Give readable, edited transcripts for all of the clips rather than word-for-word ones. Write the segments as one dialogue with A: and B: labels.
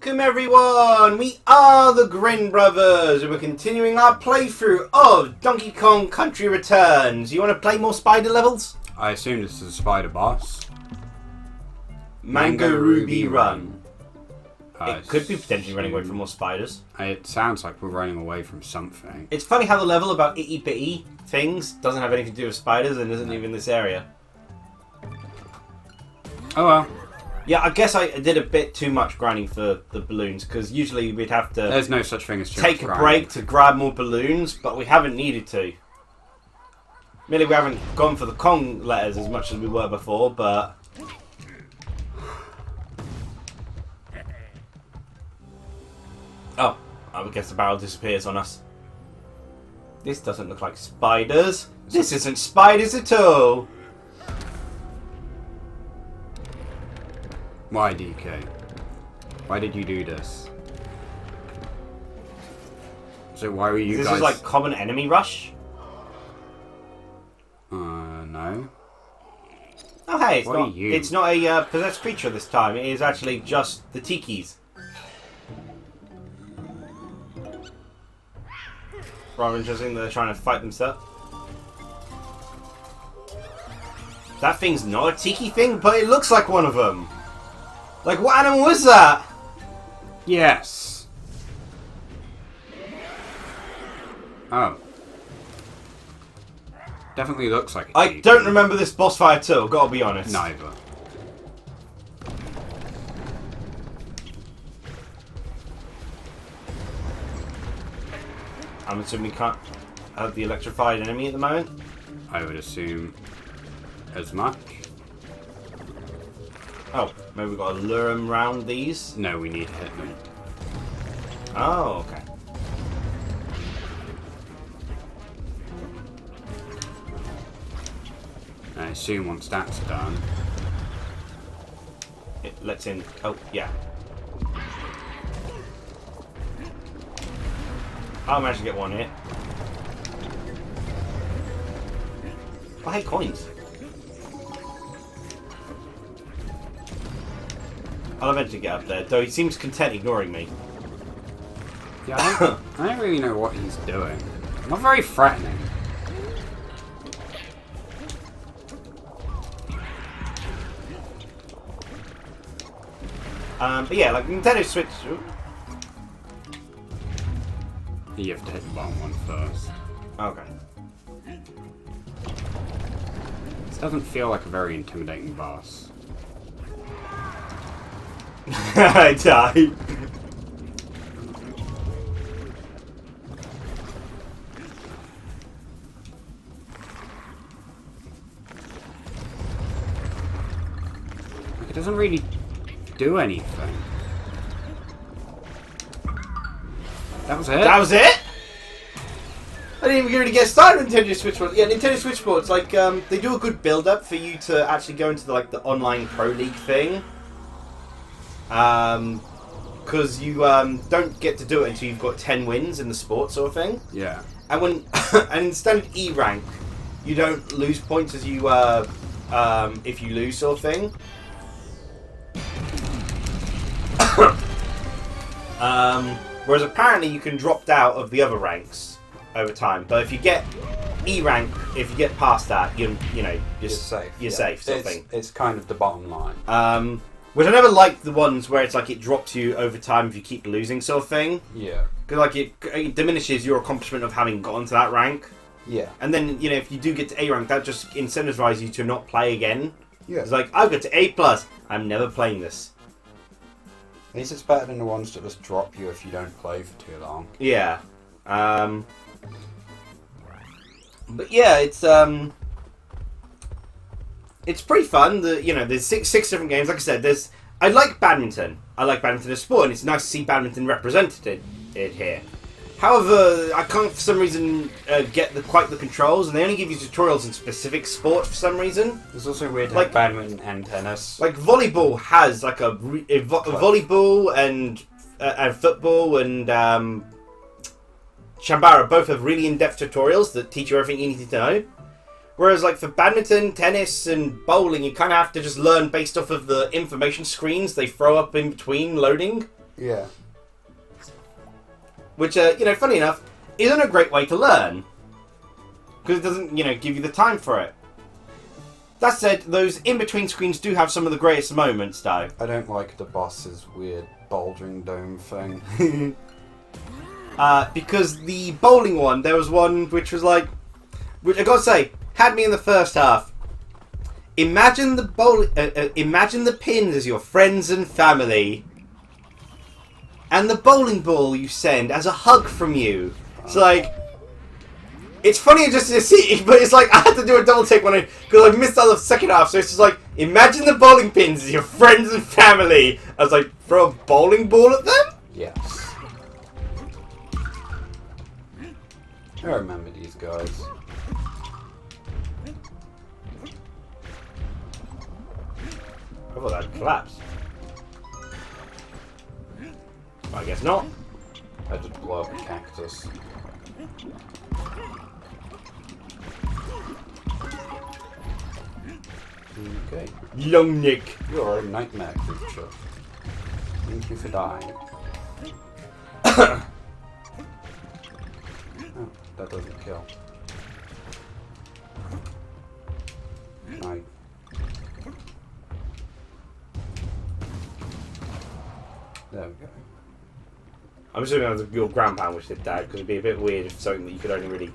A: Welcome everyone! We are the Grin brothers and we're continuing our playthrough of Donkey Kong Country Returns. You want to play more spider levels?
B: I assume this is a spider boss.
A: Mango Ruby Run. It could be potentially running away
B: assume-
A: from more spiders.
B: It sounds like we're running away from something.
A: It's funny how the level about itty bitty things doesn't have anything to do with spiders and isn't even this area.
B: Oh well.
A: Yeah, I guess I did a bit too much grinding for the balloons because usually we'd have to
B: There's no such thing as just
A: take a
B: grinding.
A: break to grab more balloons, but we haven't needed to. Merely we haven't gone for the Kong letters as much as we were before, but... Oh, I guess the barrel disappears on us. This doesn't look like spiders. This isn't spiders at all.
B: Why, DK? Why did you do this? So why were you
A: This
B: guys...
A: is like common enemy rush.
B: No.
A: Oh hey, it's
B: What
A: not.
B: are you?
A: It's not a possessed creature this time. It is actually just the tikis. Rather interesting that they're trying to fight themselves. That thing's not a tiki thing, but it looks like one of them. Like, what animal is that?
B: Yes! Oh. Definitely looks like a
A: I
B: tiki.
A: don't remember this boss fight at all, gotta be honest.
B: Neither.
A: I'm assuming we can't have the electrified enemy at the moment.
B: I would assume as much.
A: Oh, maybe we've got to lure them round these.
B: No, we need to hit them.
A: Oh, okay.
B: I assume once that's done...
A: It lets in. Oh, yeah. I'll manage to get one hit. I hate coins. I'll eventually get up there, though he seems content ignoring me.
B: Yeah, I don't really know what he's doing. Not very threatening.
A: But yeah, like Nintendo Switch.
B: You have to hit the bottom one first.
A: Okay.
B: This doesn't feel like a very intimidating boss.
A: I died.
B: Like, it doesn't really do anything. That was it?
A: That was it? I didn't even really get started with Nintendo Switch Sports. Yeah, Nintendo Switch Sports, like, they do a good build-up for you to actually go into, the online Pro League thing. Because you, don't get to do it until you've got 10 wins in the sport sort of thing.
B: Yeah.
A: And when, and in standard E rank, you don't lose points as you, if you lose sort of thing. Whereas apparently you can drop out of the other ranks over time. But if you get E rank, if you get past that, you're safe. You're safe, sort of thing.
B: It's kind of the bottom line.
A: Which I never liked the ones where it's like it drops you over time if you keep losing, sort of thing.
B: Yeah.
A: Because like it diminishes your accomplishment of having gotten to that rank.
B: Yeah.
A: And then if you do get to A rank, that just incentivizes you to not play again.
B: Yeah.
A: It's like I've got to A+. I'm never playing this.
B: At least it's better than the ones that just drop you if you don't play for too long.
A: Yeah. But yeah, it's pretty fun. There's six different games. Like I said, I like badminton. I like badminton as a sport, and it's nice to see badminton represented here. However, I can't for some reason get quite the controls, and they only give you tutorials in specific sports for some reason.
B: It's also weird to
A: Like-
B: have badminton and tennis.
A: Like volleyball has like a volleyball and football and Shambara both have really in-depth tutorials that teach you everything you need to know. Whereas like for badminton, tennis and bowling, you kind of have to just learn based off of the information screens they throw up in between loading.
B: Yeah.
A: Which, funny enough, isn't a great way to learn. Because it doesn't, give you the time for it. That said, those in-between screens do have some of the greatest moments, though.
B: I don't like the boss's weird bulging dome thing.
A: Because the bowling one, there was one which was like... Which, I gotta say, had me in the first half. Imagine the pins as your friends and family. And the bowling ball you send as a hug from you. It's like... It's funny just to see, but it's like I had to do a double take because I missed out the second half. So it's just like, imagine the bowling pins as your friends and family. I was like, throw a bowling ball at them?
B: Yes. I remember these guys.
A: I thought that'd collapse. I guess not.
B: I just blow up a cactus. Okay.
A: Young Nick.
B: You're a nightmare creature. Thank you for dying. Oh, that doesn't kill. Night. There we go.
A: I'm assuming that was your grandpa which did that, because it'd be a bit weird if something that you could only really...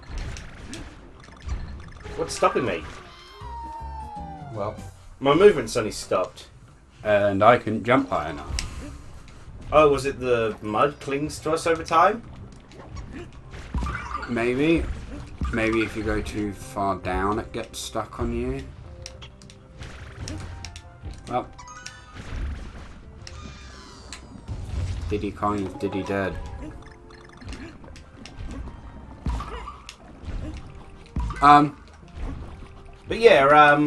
A: What's stopping me?
B: Well,
A: my movement suddenly stopped.
B: And I couldn't jump high enough.
A: Oh, was it the mud clings to us over time?
B: Maybe. Maybe if you go too far down, it gets stuck on you. Well. Diddy Kong is Diddy dead.
A: But yeah,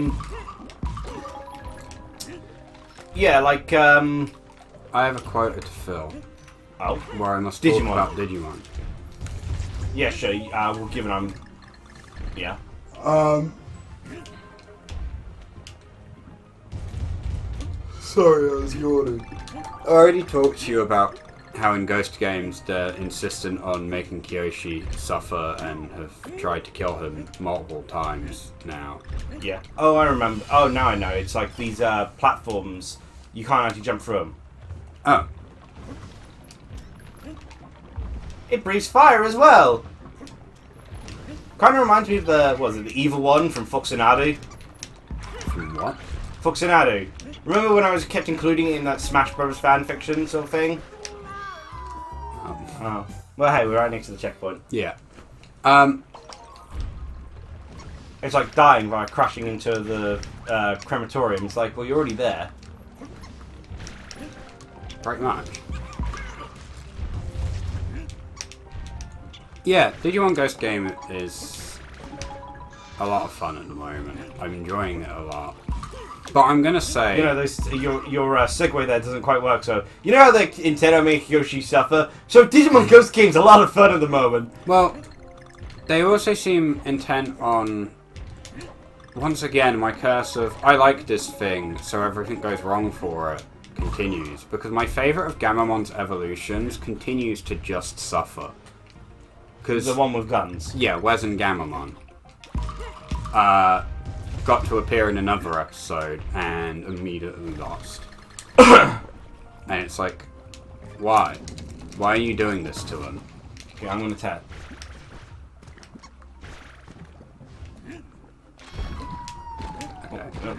A: yeah, like,
B: I have a quota to fill.
A: Oh?
B: Where I must
A: Digimon.
B: talk about Digimon.
A: Yeah, sure, we'll give it yeah.
B: Sorry, I was yawning. I already talked to you about how in Ghost games they're insistent on making Kyoshi suffer and have tried to kill him multiple times now.
A: Yeah. Oh, I remember. Oh, now I know. It's like these platforms. You can't actually jump through them.
B: Oh.
A: It breathes fire as well. Kind of reminds me of the, what was it, the evil one from Fuxinadu?
B: From what?
A: Fuxinadu. Remember when I was kept including it in that Smash Bros. Fan fiction sort of thing? Oh. Well, hey, we're right next to the checkpoint.
B: Yeah.
A: It's like dying by crashing into the crematorium. It's like, well, you're already there.
B: Pretty much. Yeah, Digimon Ghost game is a lot of fun at the moment. I'm enjoying it a lot. But I'm gonna say...
A: You know, your segue there doesn't quite work, so... You know how the Nintendo make Yoshi suffer? So Digimon Ghost game's a lot of fun at the moment.
B: Well, they also seem intent on... Once again, my curse of, I like this thing, so everything goes wrong for it, continues. Because my favourite of Gamamon's evolutions continues to just suffer. Cause,
A: the one with guns.
B: Yeah, Wes and Gamamon. Got to appear in another episode and immediately lost. And it's like, why? Why are you doing this to them?
A: Okay, I'm gonna tap.
B: Okay.
A: Oh.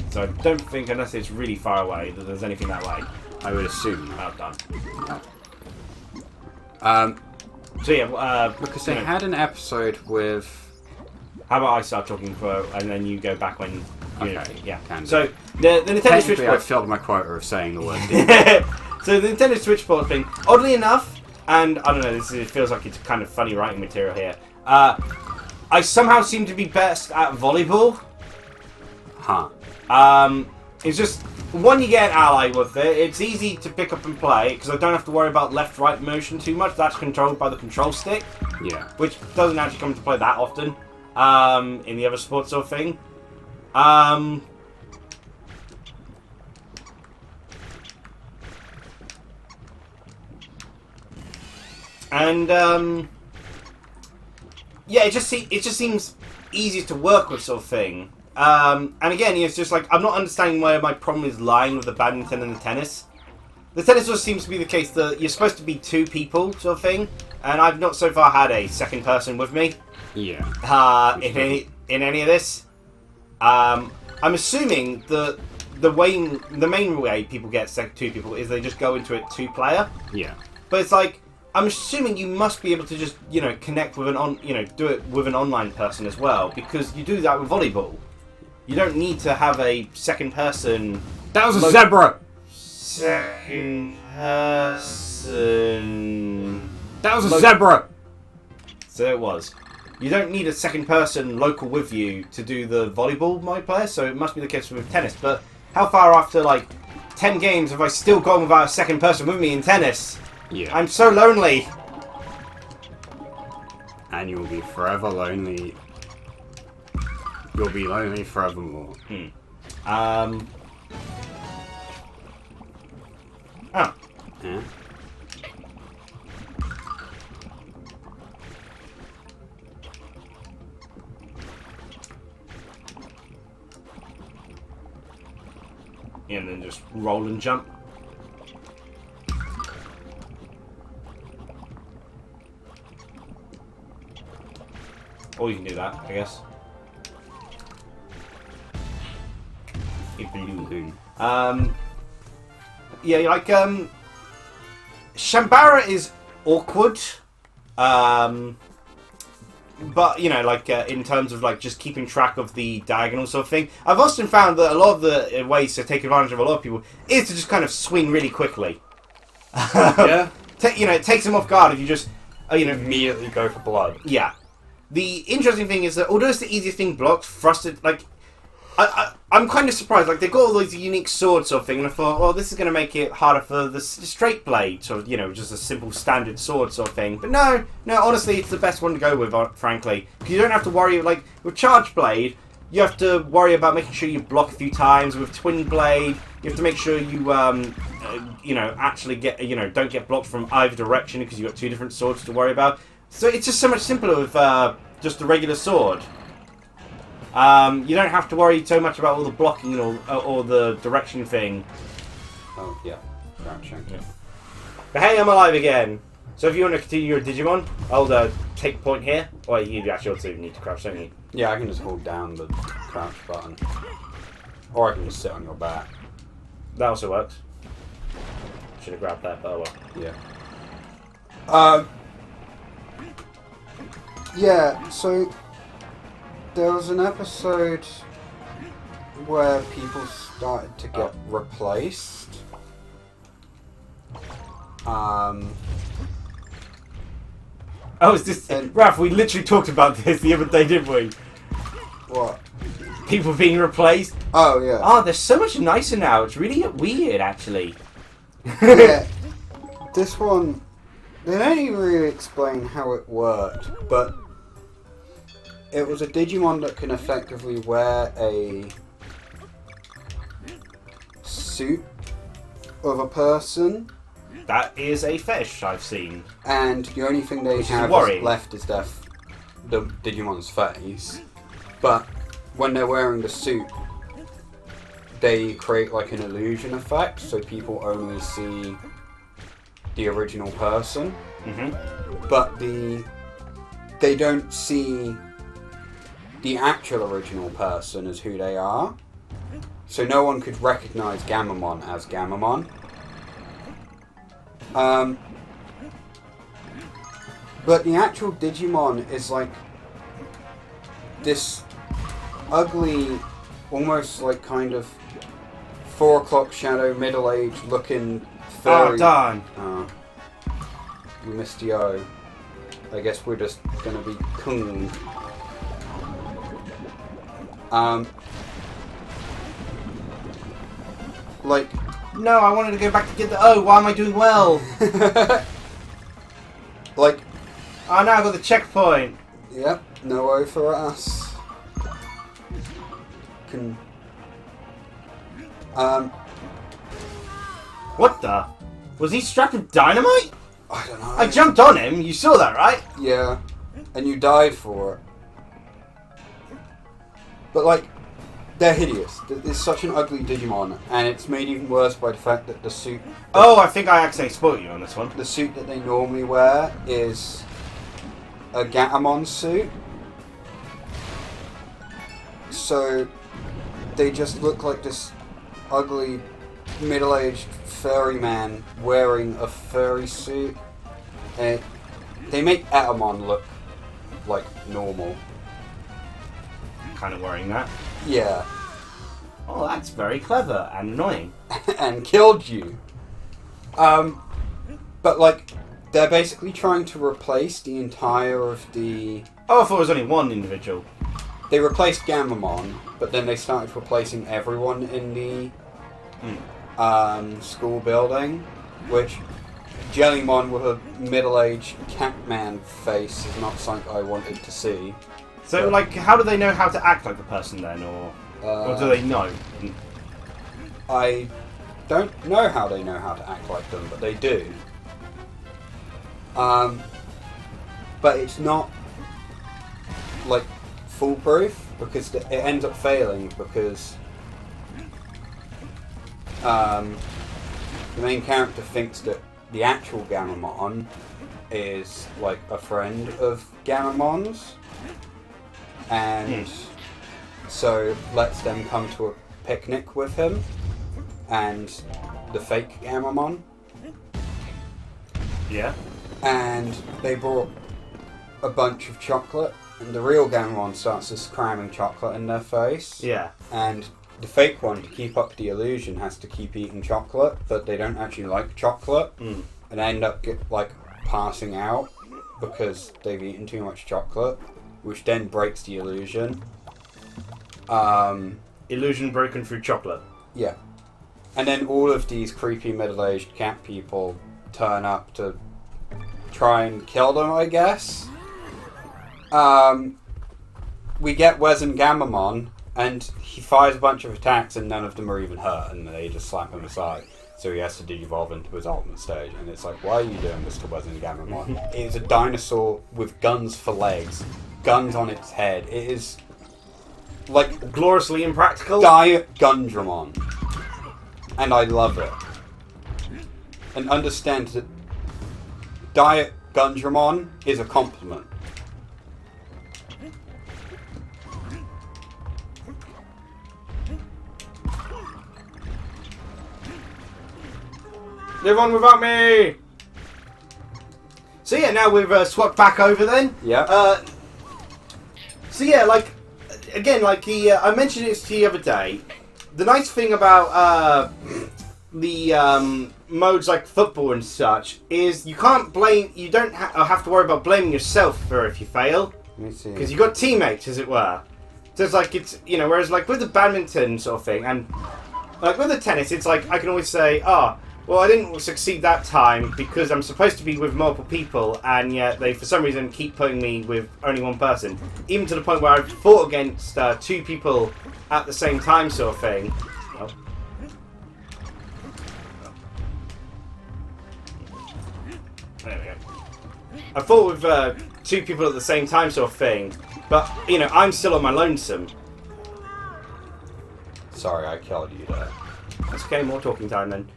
A: So I don't think, unless it's really far away, that there's anything that way.
B: I would assume.
A: Well done. So yeah,
B: because they had an episode with...
A: How about I start talking for, and then you go back when you
B: Okay,
A: yeah.
B: can
A: So the Nintendo Switch
B: Technically, I
A: port.
B: filled my quota of saying the word.
A: So the Nintendo Switch port thing, oddly enough, and I don't know, it feels like it's kind of funny writing material here. I somehow seem to be best at volleyball.
B: Huh.
A: It's just one, you get an ally with it. It's easy to pick up and play because I don't have to worry about left-right motion too much. That's controlled by the control stick.
B: Yeah.
A: Which doesn't actually come into play that often in the other sports sort of thing. And yeah, it just seems easier to work with, sort of thing. And again, it's just like I'm not understanding where my problem is lying with the badminton and the tennis. The tennis just seems to be the case that you're supposed to be 2 people, sort of thing, and I've not so far had a second person with me.
B: Yeah.
A: In any of this. I'm assuming that the main way people get 2 people is they just go into it 2-player.
B: Yeah.
A: But it's like I'm assuming you must be able to just connect with do it with an online person as well, because you do that with volleyball. You don't need to have a second person.
B: That was a zebra.
A: Second person.
B: That was a zebra.
A: So it was. You don't need a second person local with you to do the volleyball multiplayer, so it must be the case with tennis. But how far after like 10 games have I still gone without a second person with me in tennis?
B: Yeah.
A: I'm so lonely.
B: And you'll be forever lonely. You'll be lonely forevermore.
A: Oh.
B: Yeah.
A: And then just roll and jump. Or you can do that, I guess. Yeah, like Shambara is awkward. But like in terms of like just keeping track of the diagonal sort of thing, I've often found that a lot of the ways to take advantage of a lot of people is to just kind of swing really quickly.
B: Yeah.
A: It takes them off guard if you just
B: Immediately go for blood.
A: Yeah. The interesting thing is that although it's the easiest thing blocked, thrusted, like I'm kind of surprised. Like they've got all these unique swords sort of thing, and I thought, well, this is going to make it harder for the straight blade, sort of, just a simple standard sword sort of thing. But no, honestly, it's the best one to go with, frankly, because you don't have to worry. Like with charge blade, you have to worry about making sure you block a few times. With twin blade, you have to make sure you actually get don't get blocked from either direction because you've got 2 different swords to worry about. So it's just so much simpler with just a regular sword. You don't have to worry so much about all the blocking or the direction thing.
B: Oh, yeah. Crouching.
A: Yeah. But hey, I'm alive again. So if you want to continue your Digimon, I'll take point here. Or you actually also need to crouch, don't you?
B: Yeah, I can just hold down the crouch button. Or I can just sit on your back.
A: That also works. Should have grabbed that, but oh well.
B: Yeah. Yeah, so there was an episode where people started to get replaced.
A: Oh, is this... Raph, we literally talked about this the other day, didn't we?
B: What?
A: People being replaced.
B: Oh, yeah.
A: Oh, they're so much nicer now. It's really weird, actually.
B: Yeah. This one... They don't even really explain how it worked, but... It was a Digimon that can effectively wear a suit of a person.
A: That is a fetish I've seen.
B: And the only thing they have left is the Digimon's face. But when they're wearing the suit, they create like an illusion effect, so people only see the original person.
A: Mm-hmm.
B: But they don't see the actual original person as who they are. So no one could recognize Gammamon as Gammamon. But the actual Digimon is like this ugly, almost like kind of 4 o'clock shadow, middle-aged looking furry.
A: Oh, darn.
B: We missed the O. I guess we're just gonna be kung. Like...
A: No, I wanted to go back to get the O. Why am I doing well?
B: Like...
A: Oh, now I've got the checkpoint.
B: Yep, no O for us.
A: What the? Was he strapped with dynamite?
B: I don't know.
A: I jumped on him. You saw that, right?
B: Yeah, and you died for it. But like, they're hideous. It's such an ugly Digimon, and it's made even worse by the fact that the suit.
A: Oh, I think I accidentally spoiled you on this one.
B: The suit that they normally wear is a Gatomon suit. So they just look like this ugly, middle-aged furry man wearing a furry suit. And they make Atomon look like normal.
A: Kind of worrying that.
B: Yeah.
A: Oh, that's very clever and annoying.
B: And killed you. But like, they're basically trying to replace the entire of the...
A: Oh, I thought it was only one individual.
B: They replaced Gamamon, but then they started replacing everyone in the school building, which Jellymon with a middle-aged Catman face is not something I wanted to see.
A: So,
B: but,
A: like, how do they know how to act like the person then, or do they know?
B: I don't know how they know how to act like them, but they do. But it's not, like, foolproof, because it ends up failing, because the main character thinks that the actual Gamamon is, like, a friend of Gamamon's, and so lets them come to a picnic with him and the fake Gamamon.
A: Yeah.
B: And they brought a bunch of chocolate, and the real Gamamon starts just cramming chocolate in their face.
A: Yeah.
B: And the fake one, to keep up the illusion, has to keep eating chocolate, but they don't actually like chocolate, and end up passing out because they've eaten too much chocolate, which then breaks the illusion.
A: Illusion broken through chocolate.
B: Yeah. And then all of these creepy middle-aged cat people turn up to try and kill them, I guess. We get Wezen Gamamon, and he fires a bunch of attacks and none of them are even hurt, and they just slap him aside. So he has to de-evolve into his ultimate stage, and it's like, why are you doing this to Wezen Gamamon? It is a dinosaur with guns for legs, guns on its head. It is like
A: Gloriously impractical.
B: Diet Gundramon. And I love it. And understand that Diet Gundramon is a compliment.
A: Live on without me! So yeah, now we've swapped back over then.
B: Yeah.
A: So yeah, like, again, like I mentioned this to you the other day. The nice thing about the modes like football and such is you can't blame, you don't have to worry about blaming yourself for if you fail.
B: Let me see.
A: Because you've got teammates, as it were. So it's like, it's, you know, whereas like with the badminton sort of thing, and like with the tennis, it's like I can always say, well, I didn't succeed that time because I'm supposed to be with multiple people, and yet they, for some reason, keep putting me with only one person. Even to the point where I've fought against two people at the same time, sort of thing. Oh. There we go. I fought with two people at the same time, sort of thing. But, you know, I'm still on my lonesome.
B: Sorry, I killed you there.
A: That's okay, more talking time then.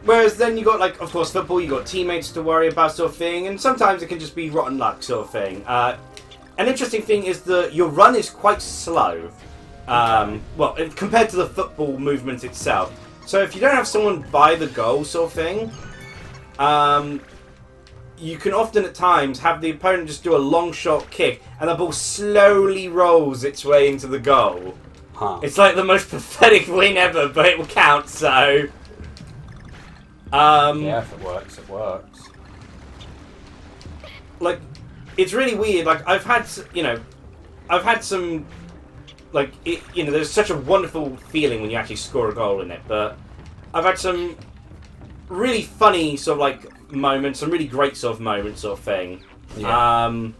A: Whereas then you got, like, of course, football, you got teammates to worry about, sort of thing, and sometimes it can just be rotten luck, sort of thing. An interesting thing is that your run is quite slow. Well, compared to the football movement itself. So if you don't have someone by the goal, sort of thing, you can often at times have the opponent just do a long shot kick, and the ball slowly rolls its way into the goal.
B: Huh.
A: It's like the most pathetic win ever, but it will count, so...
B: yeah, if it works, it works.
A: Like, it's really weird. Like, I've had some... Like, you know, there's such a wonderful feeling when you actually score a goal in it, but I've had some really funny sort of, like, moments, some really great sort of moments sort of thing.
B: Yeah.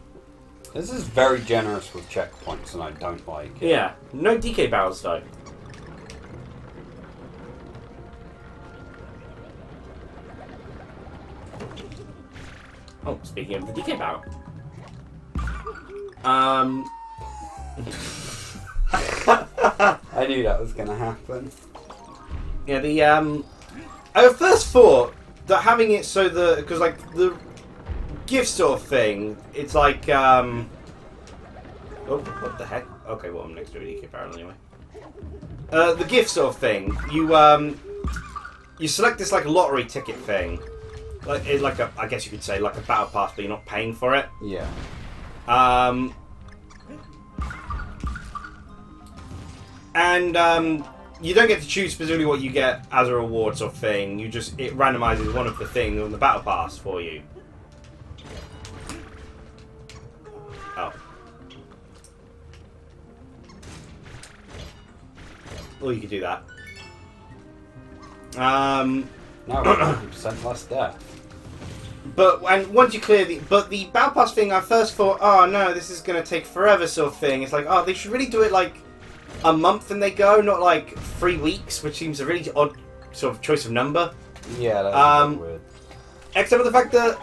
B: This is very generous with checkpoints, and I don't like it.
A: Yeah. No DK barrels, though. Oh, speaking of the DK barrel.
B: I knew that was gonna happen.
A: Yeah, I first thought that having it so because like the gift sort of thing, it's like oh, what the heck? Okay, well I'm next to a DK barrel anyway. The gift sort of thing, you select this like lottery ticket thing, like I guess you could say like a battle pass, but you're not paying for it.
B: Yeah.
A: And you don't get to choose specifically what you get as a reward sort of thing. It randomizes one of the things on the battle pass for you. Oh. Or you could do that.
B: Now we're 100% less death.
A: But once you clear the battle pass thing, I first thought, oh no, this is gonna take forever sort of thing. It's like, oh, they should really do it like a month and they go, not like 3 weeks, which seems a really odd sort of choice of number.
B: Yeah, that's weird.
A: Except for the fact that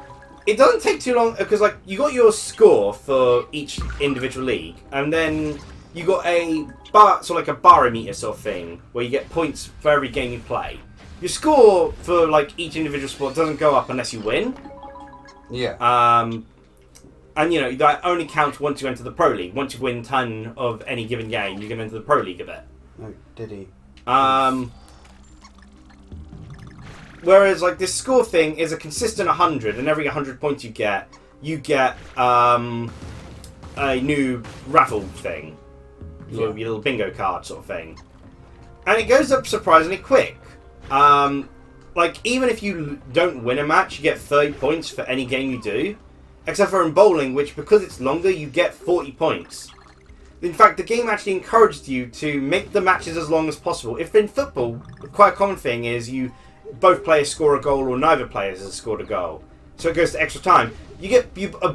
A: it doesn't take too long, because like you got your score for each individual league, and then you got a bar, so like a barometer sort of thing, where you get points for every game you play. Your score for like each individual sport doesn't go up unless you win.
B: Yeah.
A: And you know that only counts once you enter the pro league. Once you win 10 of any given game, you can enter the pro league of it.
B: Oh, did he?
A: Whereas like this score thing is a consistent 100, and every 100 points you get a new raffle thing, sort of your little bingo card sort of thing, and it goes up surprisingly quick. Like even if you don't win a match, you get 30 points for any game you do. Except for in bowling, which, because it's longer, you get 40 points. In fact, the game actually encouraged you to make the matches as long as possible. If in football, quite a common thing is both players score a goal or neither players has scored a goal. So it goes to extra time.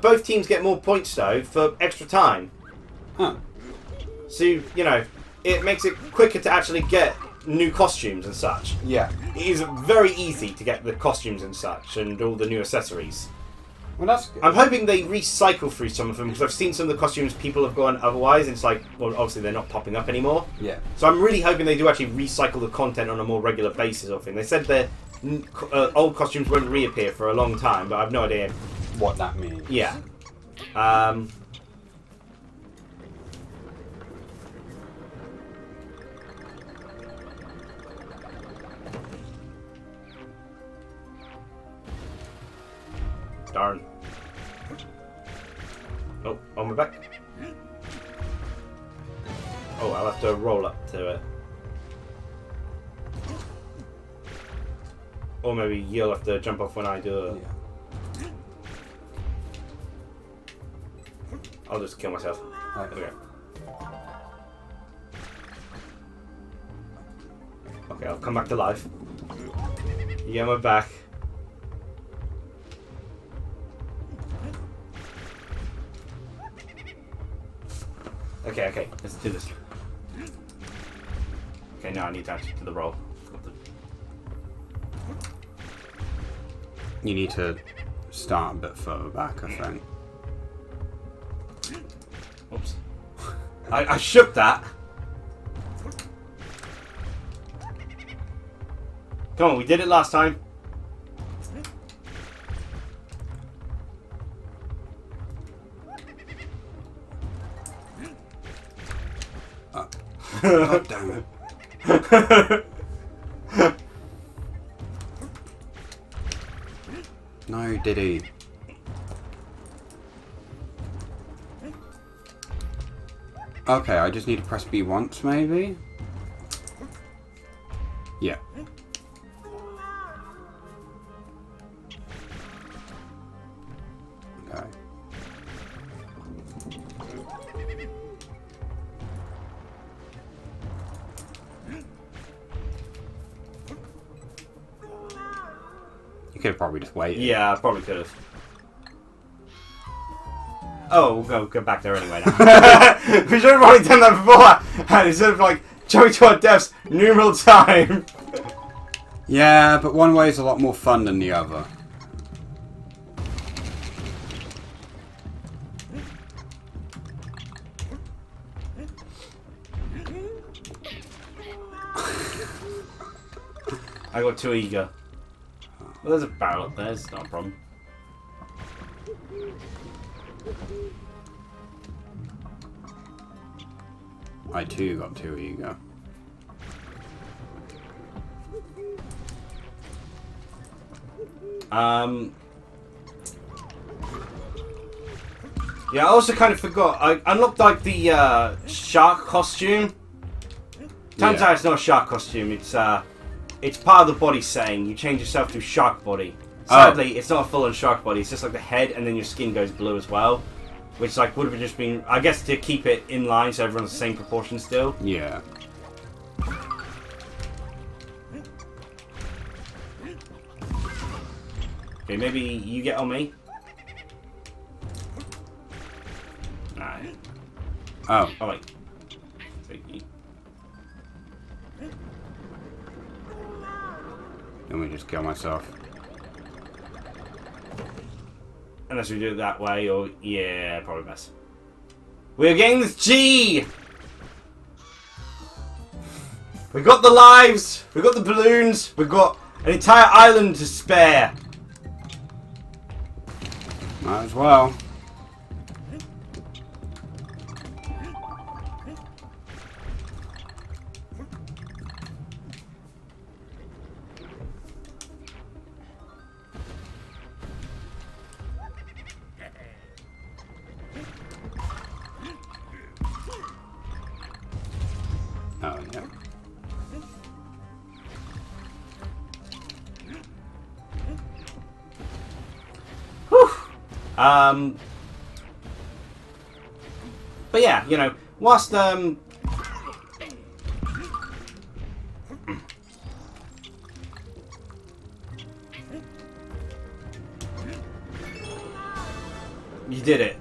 A: Both teams get more points, though, for extra time.
B: Huh.
A: So, you know, it makes it quicker to actually get new costumes and such.
B: Yeah.
A: It is very easy to get the costumes and such, and all the new accessories.
B: Well, that's good.
A: I'm hoping they recycle through some of them, because I've seen some of the costumes people have gone otherwise, and it's like, well, obviously they're not popping up anymore.
B: Yeah.
A: So I'm really hoping they do actually recycle the content on a more regular basis or thing. They said their old costumes won't reappear for a long time, but I've no idea
B: what that means.
A: Yeah. Darn. Oh, on my back. Oh, I'll have to roll up to it. Or maybe you'll have to jump off when I do it.
B: Yeah.
A: I'll just kill myself.
B: Okay.
A: There we go. Okay, I'll come back to life. You get my back. Okay, let's do this. Okay, now I need to actually do the roll.
B: You need to start a bit further back, I think.
A: Oops. I shook that. Come on, we did it last time.
B: Oh, damn it. No, did he? Okay, I just need to press B once, maybe? Yeah. Okay. You could have probably just waited.
A: Yeah, I probably could have. Oh, we'll go back there anyway now. We should have probably done that before. And instead of like jumping to our deaths numeral time.
B: Yeah, but one way is a lot more fun than the other.
A: I got too eager. Well, there's a barrel up there. It's not a problem.
B: I too got too eager.
A: Yeah, I also kind of forgot. I unlocked like the shark costume. Turns out it's not a shark costume. It's part of the body setting. You change yourself to shark body. Sadly, it's not a full-on shark body. It's just like the head, and then your skin goes blue as well. Which like would have just been, I guess, to keep it in line so everyone's the same proportion still.
B: Yeah.
A: Okay, maybe you get on me. Alright.
B: Oh.
A: Oh wait. Thank you.
B: Let me just kill myself.
A: Unless we do it that way, or yeah, probably best. We're getting this G. We got the lives. We got the balloons. We got an entire island to spare.
B: Might as well. Oh, yeah.
A: Whew. But yeah, you know, whilst you did it.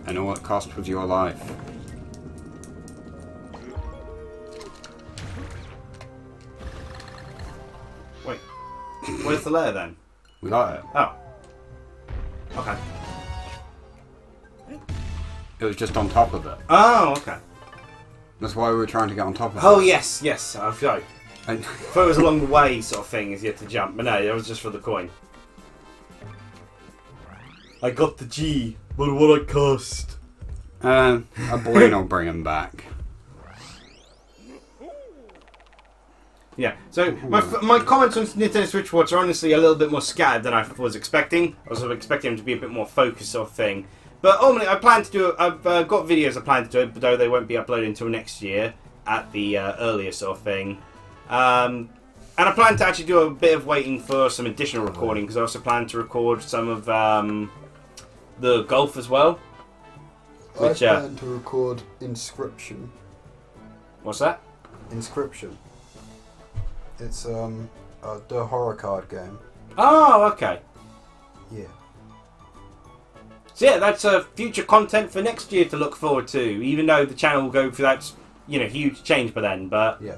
B: And all it cost was your life.
A: Wait, where's the layer then?
B: We got it.
A: Oh. Okay.
B: It was just on top of it.
A: Oh, okay.
B: That's why we were trying to get on top of it.
A: Oh, yes, yes. I thought
B: And
A: it was along the way sort of thing as you had to jump. But no, it was just for the coin. I got the G, but what I cost?
B: a balloon will bring him back.
A: Yeah, so my comments on Nintendo Switch Watch are honestly a little bit more scattered than I was expecting. I was expecting them to be a bit more focused sort of thing. But ultimately, I plan to do it. I've got videos I plan to do it, but though they won't be uploaded until next year at the earlier sort of thing. And I plan to actually do a bit of waiting for some additional recording because I also plan to record some of the golf as well. Which,
C: I plan to record Inscription.
A: What's that?
C: Inscription. It's the horror card game.
A: Oh, okay.
C: Yeah.
A: So yeah, that's future content for next year to look forward to. Even though the channel will go through that, huge change by then. But
C: yeah.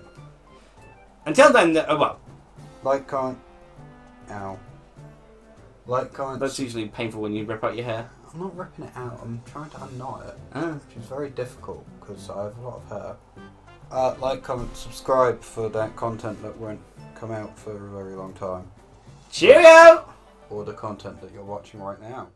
A: Until then, well.
C: Like, comment. Ow. Like, comment.
A: That's usually painful when you rip out your hair.
C: I'm not ripping it out. I'm trying to unknot it.
A: Oh.
C: Which is very difficult because I have a lot of hair. Like, comment, subscribe for that content that won't come out for a very long time.
A: Cheerio!
C: Or the content that you're watching right now.